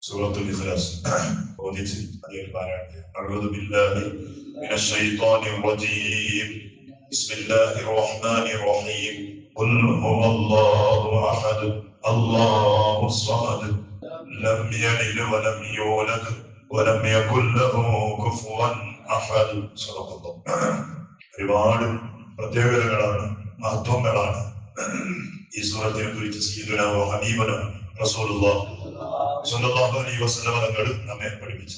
سورة الإخلاص أعوذ بالله من الشيطان الرجيم بسم الله الرحمن الرحيم قل هو الله أحد الله الصمد لم يلد ولم يولد ولم يكن له كفوا أحد صدق الله. ഒരുപാട് പ്രത്യേകതകളാണ്, മഹത്വങ്ങളാണ് ഈ സൂറത്തിനെ കുറിച്ച് സയ്യിദുനാ വ ഹബീബുനാ റസൂലുള്ളാഹി സ്വല്ലല്ലാഹു അലൈഹി വസല്ലം തങ്ങൾ നമ്മെ പഠിപ്പിച്ചു.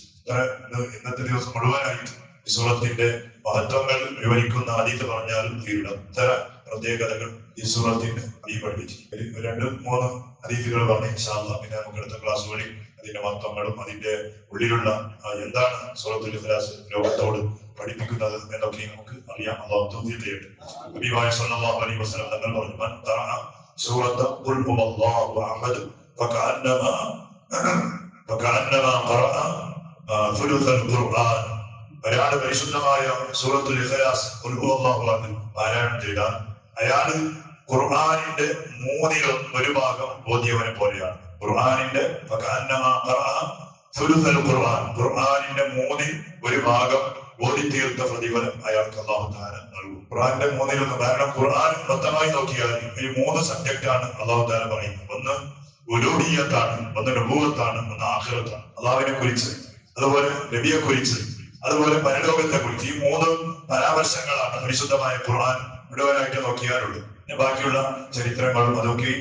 ഇന്നത്തെ ദിവസം മുഴുവനായിട്ട് ഈ സൂറത്തിന്റെ മഹത്വങ്ങൾ വിവരിക്കുന്ന ഹദീസ് പറഞ്ഞാലും തീരില്ല. ഇത്തരം പ്രത്യേകതകൾ ഈ സൂറത്തിന് ഈ പഠിപ്പിച്ചു. 2-3 ഹദീസുകൾ പറഞ്ഞ് ഇൻഷാ അല്ലാഹ് പിന്നെ നമുക്ക് അടുത്ത ക്ലാസ്സുകളിൽ അതിന്റെ മഹത്വങ്ങളും അതിന്റെ ഉള്ളിലുള്ള എന്താണ് സൂറത്തുൽ ഇഖ്ലാസ് ലോകത്തോട് പഠിപ്പിക്കുന്നത് എന്നൊക്കെ നമുക്ക് അറിയാം. അല്ലാഹു തൗഫീഖ് ചെയ്യട്ടെ. നബി സല്ലല്ലാഹു അലൈഹി വസല്ലം തങ്ങൾ പറഞ്ഞു, മൻ ഖറഅ സൂറത ഖുൽ ഹുവല്ലാഹു അഹദ് ഫകഅന്നമാ ഖറഅ സുലുസൽ ഖുർആൻ. ഒരാൾ പരിശുദ്ധമായ സൂറത്തുൽ ഇഖ്ലാസ് ഖുൽ ഹുവല്ലാഹു അഹദ് പാരായണം ചെയ്താൽ അയാൾ ഖുർആനിന്റെ 1/3 ഭാഗം ഓതിയവനെ പോലെയാണ്. ഖുർആനിന്റെ ഖുർആനിന്റെ 1/3 ഭാഗം ഓതി തീർത്ത പ്രതിഫലം അയാൾക്ക് അല്ലാഹു തആല നൽകും. ഖുർആനിന്റെ 1/3, കാരണം ഖുർആൻ മൊത്തമായി നോക്കിയാൽ ഈ 3 സബ്ജക്റ്റാണ് അല്ലാഹു തആല പറയുന്നത്. ഒന്ന് ഉലൂഹിയ്യത്താണ്, ഒന്ന് നുബുവത്താണ്, ഒന്ന് ആഖിറത്താണ്. അല്ലാഹുവിനെ കുറിച്ച്, അതുപോലെ നബിയെ കുറിച്ച്, അതുപോലെ പരലോകത്തെ കുറിച്ച്. ഈ 3 പരാമർശങ്ങളാണ് പരിശുദ്ധമായ ഖുർആൻ മുഴുവനായിട്ട് നോക്കിയാലുള്ളത്. ബാക്കിയുള്ള ചരിത്രങ്ങളും അതൊക്കെ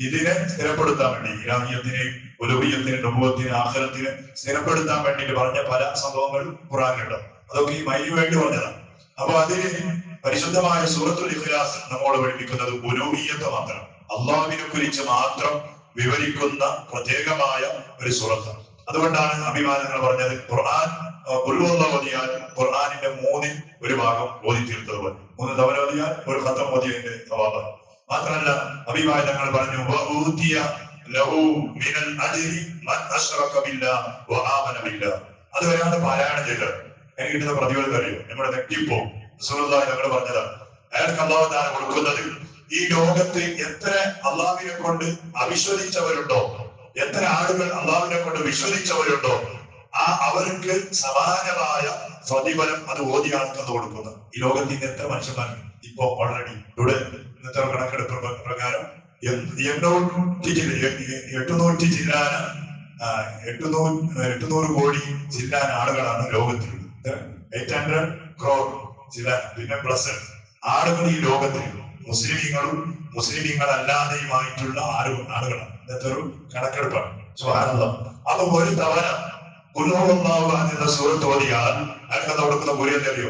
ഇതിനെ സ്ഥിരപ്പെടുത്താൻ വേണ്ടി, ഇലാഹിയത്തിനെയും ഉലൂഹിയ്യത്തിനെയും നുബുവത്തിനെയും ആഖിറത്തിനെ സ്ഥിരപ്പെടുത്താൻ വേണ്ടിയിട്ട് പറഞ്ഞ പല സംഭവങ്ങളും ഖുർആനിലുണ്ട്. അതൊക്കെ ഈ മൈന് വേണ്ടി പറഞ്ഞതാണ്. അപ്പൊ അതിന് പരിശുദ്ധമായ സൂറത്തുൽ ഇഖ്ലാസ് നമ്മോട് പഠിപ്പിക്കുന്നത് ഉലൂഹിയ്യത്ത് മാത്രം, അള്ളാഹുവിനെ കുറിച്ച് മാത്രം വിവരിക്കുന്ന പ്രത്യേകമായ ഒരു സൂറത്താണ്. അതുകൊണ്ടാണ് അഭിമാനങ്ങൾ പറഞ്ഞത് ഖുർആൻ ഓതിയാൽ ഖുർആനിന്റെ 1/3 ഭാഗം ഓതി തീർത്തതുപോലെ, 3 തവണ ഓതിയാൽ ഒരു ഖത്തം ഓതിയതിന്റെ സവാബാണ്. മാത്രമല്ല അഭിമാനങ്ങൾ പറഞ്ഞു, അത് വരാതെ പാരായണം ചെയ്തത് എനിക്ക് കിട്ടുന്ന പ്രതിഫലം അറിയോ? നമ്മുടെ നെറ്റിപ്പോ റസൂലുള്ളാഹി തങ്ങൾ പറഞ്ഞതാണ്, അയാൾക്ക് അല്ലാഹു തആല കൊടുക്കുന്നത്. ഈ ലോകത്ത് എത്ര അള്ളാഹുവിനെ കൊണ്ട് അവിശ്വസിച്ചവരുണ്ടോ, എത്ര ആളുകൾ അള്ളാഹുവിനെ കൊണ്ട് വിശ്വസിച്ചവരുണ്ടോ, അവർക്ക് സമാനമായ പ്രതിഫലം അത് ഓതിയാണ് അത് കൊടുക്കുന്നത്. ഈ ലോകത്തിന്റെ എത്ര മനുഷ്യന്മാർ ഇപ്പോ ഓൾറെഡി ഇവിടെ ഇന്നത്തെ കണക്കെടുപ്പ് പ്രകാരം 800 കോടി ചില്ലാൻ ആളുകളാണ് ലോകത്തിലുള്ളത്. 800 crore ചില്ലാൻ, പിന്നെ പ്ലസ് ആളുകൾ ഈ ലോകത്തിലുണ്ട്. മുസ്ലിമീങ്ങളും മുസ്ലിമീങ്ങളല്ലാതെയുമായിട്ടുള്ള ആളുകളാണ്. ഇന്നത്തെ ഒരു കണക്കെടുപ്പാണ്. സുബ്ഹാനല്ലാഹ്. അപ്പൊ ഒരു തവണ എന്ന സൂറത്ത് ഓതിയാൽ അയാൾക്ക് കൊടുക്കുന്ന പുരിയം അറിയോ?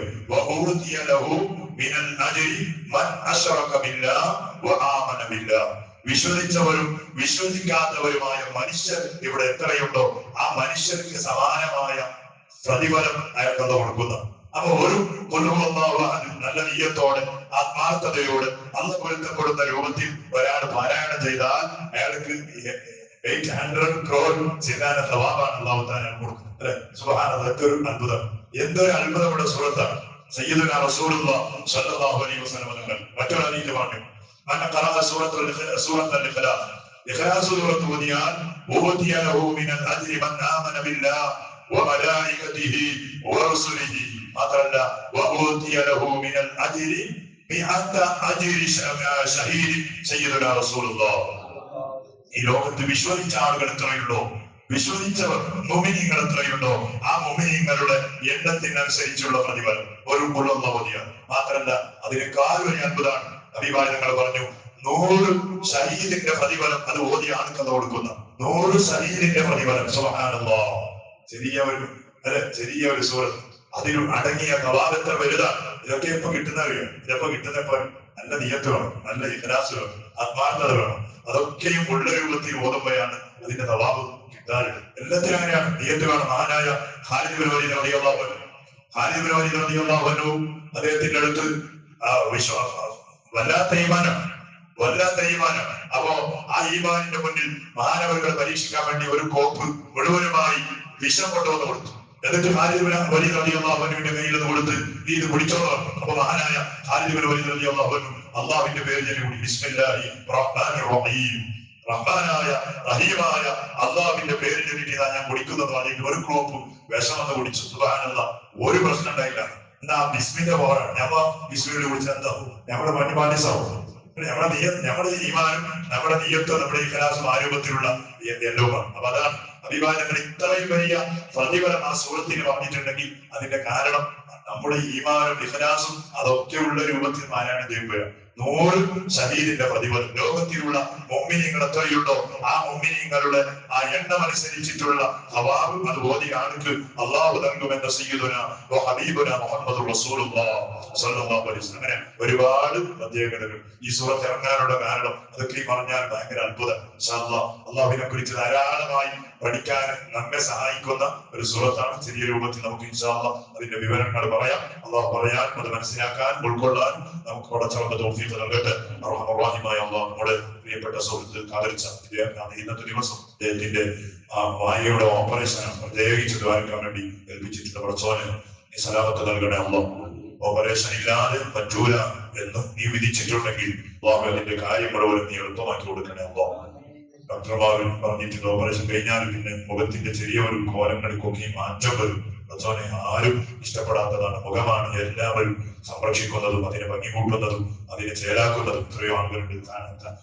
വിശ്വസിച്ചവരും വിശ്വസിക്കാത്തവരുമായ മനുഷ്യർ ഇവിടെ എത്രയുണ്ടോ ആ മനുഷ്യർക്ക് സമാനമായ പ്രതിഫലം അയാൾക്ക് കൊടുക്കുന്ന. അപ്പൊ ഒരു നല്ല നീയത്തോടെ ആത്മാർത്ഥതയോടെ അന്ന് പൊരുത്തപ്പെടുന്ന രൂപത്തിൽ ഒരാൾ പാരായണം ചെയ്താൽ അയാൾക്ക് 800 crore ചില്ലാന സവാബാണ് അല്ലാഹു തആല കൊടുക്കുന്നത്. അല്ലെ? സുബ്ഹാനല്ലാഹ്. എന്തൊരു അത്ഭുതം, എന്തൊരു അത്ഭുതമുള്ള സൂറത്താണ്. സയ്യിദുനാ റസൂലുള്ളാഹി സ്വല്ലല്ലാഹു അലൈഹി വസല്ലം തങ്ങൾ മറ്റൊരു ഹദീസിൽ പറഞ്ഞു, മൻ ഖറഅ സൂറത്തുൽ ഇഖ്ലാസ്, ഇഖ്ലാസ് സൂറത്ത് ഓതിയാൽ ഊതിയ ലഹു മിനൽ അജ്രി മൻ ആമന ബില്ലാഹി വമലായികതിഹി വറസുലിഹി. മാത്രമല്ല വഊതിയ ലഹു മിനൽ അജ്രി മിഅത അജ്രി ശഹീദ് സയ്യിദുനാ റസൂലുള്ളാഹി. ഈ ലോകത്ത് വിശ്വസിച്ച ആളുകൾ എത്രയുണ്ടോ, വിശ്വസിച്ചവർ മുഅ്മിനീങ്ങൾ എത്രയുണ്ടോ ആ മുഅ്മിനീങ്ങളുടെ എണ്ണത്തിനനുസരിച്ചുള്ള പ്രതിഫലം ഒരു ഓതിയാണ്. മാത്രമല്ല അതിനേക്കാൾ വലിയ അത്ഭുതമാണ്. അഭിമാനങ്ങൾ പറഞ്ഞു, 100 ശഹീദിന്റെ പ്രതിഫലം അത് ഓതിയ ആൾക്ക് കൊടുക്കുന്ന 100 ശഹീദിന്റെ പ്രതിഫലം. സുബ്ഹാനല്ലാഹ്. ചെറിയ ഒരു സൂറത്ത്, അതിൽ അടങ്ങിയ കവാബെത്ര വലുതാണ്. ഇതൊക്കെ ഇപ്പൊ കിട്ടുന്നവയോ? ഇതൊക്കെ കിട്ടുന്നപ്പോ നല്ല നിയ്യത്ത് വേണം, നല്ല ഇഖ്ലാസ് വേണം, ആത്മാർത്ഥത വേണം. അതൊക്കെയും ഉള്ള രൂപത്തിൽ ഓതുമ്പോഴാണ് അതിന്റെ തവാബ് കിട്ടാറുണ്ട്. എല്ലാത്തിനും അങ്ങനെയാണ്, നിയ്യത്ത് വേണം. മഹാനായ ഖാലിദ് ഇബ്നു വലീദ് റളിയല്ലാഹു അൻഹു അദ്ദേഹത്തിന്റെ അടുത്ത് വല്ലാത്ത ഈമാനാണ്. അപ്പോ ആ ഈമാനിന്റെ മുന്നിൽ മഹാനവറുകൾ പരീക്ഷിക്കാൻ വേണ്ടി ഒരു കോപ്പ് മുഴുവനുമായി വിഷം കൊണ്ടുവന്ന് കൊടുത്തു. എന്നിട്ട് ഖാലിദ് ഇബ്നു വലീദ് റളിയല്ലാഹു അൻഹുവിന്റെ കയ്യിൽ അത് കൊടുത്ത്, നീ ഇത് കുടിച്ചോളൂ. അപ്പൊ മഹാനായ ഖാലിദ് ഇബ്നു വലീദ് റളിയല്ലാഹു അൻഹു അല്ലാഹുവിന്റെ പേര് ചൊല്ലി ബിസ്മില്ലാഹിർ റഹ്മാനിർ റഹീം റഹ്മാനായ റഹീമായ അള്ളാഹുവിന്റെ പേര് ചൊല്ലിട്ട് ഞാൻ കുടിക്കുന്നത് അല്ലെങ്കിൽ ഒരു ക്ലോപ്പ് വിഷമെന്ന് കുടിച്ചു. സുബ്ഹാനല്ലാഹ്, ഒരു പ്രശ്നം ഉണ്ടായില്ല. എന്നാ ബിസ്മിന്റെ പോരാണ് ഞമ്മ ബിസ്മിയോട് കുടിച്ചാൽ എന്താവും? നമ്മുടെ മഞ്ഞുപാലിസാവും. നമ്മുടെ ഈമാനും നമ്മുടെ നീയത്തും നമ്മുടെ ഇഖ്ലാസും ആ രൂപത്തിലുള്ള എല്ലാമാണ്. അപ്പൊ അതാണ് അഭിമാനങ്ങൾ ഇത്രയും വലിയ പ്രതിഫലം ആ സൂറത്തിന് പറഞ്ഞിട്ടുണ്ടെങ്കിൽ അതിന്റെ കാരണം നമ്മുടെ ഈമാനും ഇഖ്ലാസും അതൊക്കെ ഉള്ള രൂപത്തിൽ പാരായണം ചെയ്യുമ്പോഴാണ് 100 ശഹീദിന്റെ പ്രതിഫലം. ലോകത്തിലുള്ള മുഅ്മിനീങ്ങൾ എത്രയുണ്ടോ ആ മുഅ്മിനീങ്ങളുടെ ആ എണ്ണം അനുസരിച്ചിട്ടുള്ള സവാബ് അത് ഓതിയ ആൾക്ക് അള്ളാഹു നൽകുമെന്ന സയ്യിദുനാ വ ഹബീബുനാ മുഹമ്മദ് റസൂലുള്ളാഹി സ്വല്ലല്ലാഹു അലൈഹി വസല്ലം. അങ്ങനെ ഒരുപാട് പ്രത്യേകതകൾ ഈ സൂറത്ത് ഇറങ്ങാനുള്ള കാരണം അതൊക്കെ പറഞ്ഞാൽ ഭയങ്കര അത്ഭുതം. ഇൻഷാ അല്ലാഹ് അള്ളാഹുവിനെ കുറിച്ച് ധാരാളമായി പഠിക്കാൻ നമ്മെ സഹായിക്കുന്ന ഒരു സൂറത്താണ്. ചെറിയ രൂപത്തിൽ നമുക്ക് ഇൻഷാ അല്ലാഹ് അതിന്റെ വിവരങ്ങൾ പറയാം. അള്ളാഹു പറയാൻ അത് മനസ്സിലാക്കാൻ ഉൾക്കൊള്ളാൻ നമുക്ക് പടച്ചവന്റെ തൗഫീഖ് നൽകട്ടെ. റഹ്മാനുറഹീമായ അള്ളാഹു നമ്മുടെ പ്രിയപ്പെട്ട സുഹൃത്ത് കാതരിച്ച ഇന്നത്തെ ദിവസം അദ്ദേഹത്തിന്റെ വായയുടെ ഓപ്പറേഷൻ പ്രത്യേകിച്ച് ദ്വാരക്കാൻ വേണ്ടി ഏൽപ്പിച്ചിട്ടുണ്ട്. പടച്ചോനെ നീ സലാമത്ത് നൽകണേ അള്ളാഹ്. ഓപ്പറേഷൻ ഇല്ലാതെ പറ്റൂല എന്ന് നീ വിധിച്ചിട്ടുണ്ടെങ്കിൽ അള്ളാഹു അതിന്റെ കാര്യങ്ങൾ നീ എളുപ്പമാക്കി കൊടുക്കണേ അള്ളാഹ്. ഡോക്ടർമാർ പറഞ്ഞിട്ടുണ്ട് ഓപ്പറേഷൻ കഴിഞ്ഞാൽ പിന്നെ മുഖത്തിന്റെ ചെറിയ ഒരു കോലങ്ങൾക്കൊക്കെ മാറ്റം വരും. പടച്ചോനെ ആരും ഇഷ്ടപ്പെടാത്തതാണ്. മുഖമാണ് എല്ലാവരും സംരക്ഷിക്കുന്നതും അതിനെ ഭംഗി കൂട്ടുന്നതും അതിനെ ചേലാക്കുന്നതും. എത്രയോ ആളുകളുണ്ട്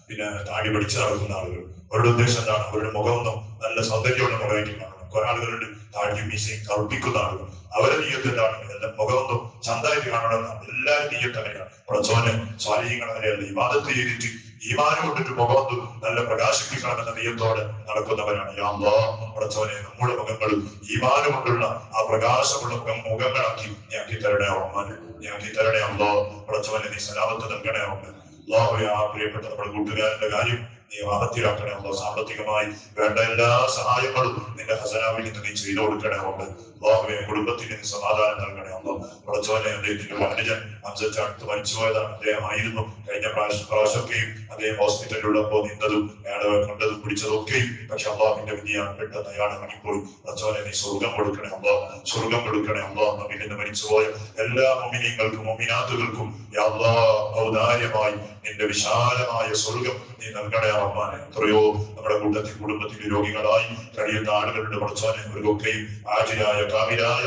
പിന്നെ താടി പഠിച്ചു നടക്കുന്ന ആളുകൾ. അവരുടെ ഉദ്ദേശം എന്താണ്? അവരുടെ മുഖമൊന്നും നല്ല സൗന്ദര്യമുള്ള മുഖമായിട്ട് കാണണം. കുറെ ആളുകളുണ്ട് താടിയും മീശയും കറുപ്പിക്കുന്ന ആളുകൾ. അവരെ നീയത്ത് എന്താണ്? എല്ലാം മുഖമൊന്നും ചന്തായിട്ട് കാണണമെന്നാണ്. എല്ലാവരും നീയത്ത് അങ്ങനെയാണ്. പടച്ചോനെ സ്വാധീനങ്ങൾ അങ്ങനെയല്ല. ഇബാദത്ത് ചെയ്തിട്ട് ഈമാനം കൊണ്ടിട്ട് മുഖത്ത് നല്ല പ്രകാശിപ്പിക്കണമെന്ന നീയത്തോടെ നടക്കുന്നവരാണ്. യാ അല്ലാഹ്, പടച്ചോനെ നമ്മുടെ മുഖങ്ങളും ഈമാനം കൊണ്ടുള്ള ആ പ്രകാശമുള്ള മുഖങ്ങളാക്കി നീ ആക്കി തരണേ റഹ്മാനെ. നീ ആക്കി തരണേ അല്ലാഹ്. പടച്ചോനെ നീ സലാമത്ത് നൽകണേ റഹ്മാനെ. അല്ലാഹുവേ, ആ പ്രിയപ്പെട്ട നമ്മുടെ കൂട്ടുകാരന്റെ കാര്യം നീ വാഹത്തിലാക്കണേ അല്ലാഹ്. സാമ്പത്തികമായി വേണ്ട എല്ലാ സഹായങ്ങളും നിന്റെ ഖസനാവിൽ നിന്ന് നീ ചെയ്തു കൊടുക്കണേ റഹ്മാനെ. അല്ലാഹുവേ, കുടുംബത്തിന് നീ സമാധാനം നൽകണേ അല്ലാഹ്. പടച്ചോനെ അദ്ദേഹത്തിന്റെ അനുജൻ അംസത്ത് അടുത്ത് മരിച്ചുപോയതാണ്. അദ്ദേഹമായിരുന്നു കഴിഞ്ഞ പ്രാവശ്യമൊക്കെയും അദ്ദേഹം ഹോസ്പിറ്റലിലുള്ളപ്പോൾ നിന്നതും അയാളെ കണ്ടതും പിടിച്ചതും ഒക്കെയും. പക്ഷെ അള്ളാഹുവിന്റെ വിധിയാണ്. പെട്ടെന്ന് അയാളെ മണിക്കൂർ പടച്ചോനെ നീ സ്വർഗം കൊടുക്കണേ അല്ലാഹ്. സ്വർഗം കൊടുക്കണേ അല്ലാഹ്. നമ്മിൽ നിന്ന് മരിച്ചുപോയ എല്ലാ മുഅ്മിനീങ്ങൾക്കും മുഅ്മിനാത്തുകൾക്കും യാ അല്ലാഹ് ഔദാര്യമായി നിന്റെ വിശാലമായ സ്വർഗം നീ നൽകണേ റഹ്മാനെ. എത്രയോ നമ്മുടെ കൂട്ടത്തിൽ കുടുംബത്തിൽ രോഗികളായി കഴിയുന്ന ആളുകളുടെ പടച്ചോനെ അവർക്കൊക്കെയും ആജിലായ കാമിലായ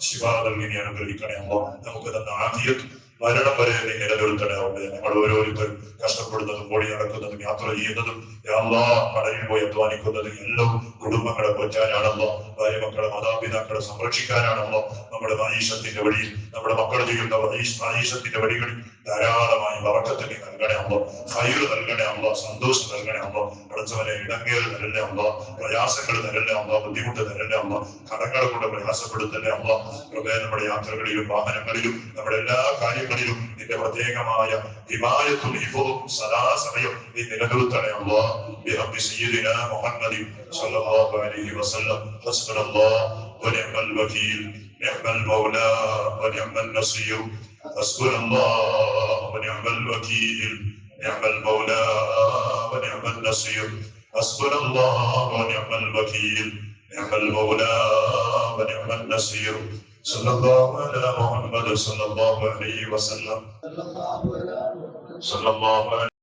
ശിഫ നൽകി നീ അനുഗ്രഹിക്കണേ അല്ലാഹ്. നമുക്ക് തന്ന ആഫിയത്ത് മരണം വരെ നീ നിലനിർത്തണേ റബ്ബേ. ഞങ്ങൾ ഓരോരുത്തരും കഷ്ടപ്പെടുന്നതും ഓടി നടക്കുന്നതും യാത്ര ചെയ്യുന്നതും കടലിൽ പോയി അധ്വാനിക്കുന്നതും എല്ലാം കുടുംബങ്ങളെ പറ്റാനാണല്ലോ, ഭാര്യ മക്കളെ മാതാപിതാക്കളെ സംരക്ഷിക്കാനാണല്ലോ. നമ്മുടെ മഹീഷത്തിന്റെ വഴിയിൽ നമ്മുടെ മക്കൾ ചെയ്യുന്ന മഹീഷത്തിന്റെ വഴികളിൽ ധാരാളമായി ബറക്കത്ത് നീ നൽകണേ അല്ലോ, ഖൈർ നൽകണേ അല്ലോ, സന്തോഷം നൽകണേ അല്ലോ. പഠിച്ചവനെ ഇടങ്ങേറ് തരല്ലേ അല്ലോ, പ്രയാസങ്ങൾ തരല്ലേ അല്ലോ, ബുദ്ധിമുട്ട് തരല്ലേ അല്ലോ, കടങ്ങളെ കൊണ്ട് പ്രയാസപ്പെടുത്തല്ലേ അല്ലോ. നമ്മുടെ യാത്രകളിലും വാഹനങ്ങളിലും നമ്മുടെ എല്ലാ കാര്യങ്ങളിലും നിന്റെ പ്രത്യേകമായ ഹിമായത്തും ഹിഫും സദാസമയം നീ നിലനിർത്തണേ അല്ലോ. ബിഹഖി സയ്യിദിനാ മുഹമ്മദ് സ്വല്ലല്ലാഹു അലൈഹി വസല്ലം. ഹസ്ബുനല്ലാഹു വനിഅമൽ വകീൽ, നിഅമൽ മൗലാ വനിഅമൻ നസീർ. حسبنا الله ونعم الوكيل، نعم المولى ونعم النصير. حسبنا الله ونعم الوكيل، نعم المولى ونعم النصير. صلى الله على محمد صلى الله عليه وسلم. صلى الله عليه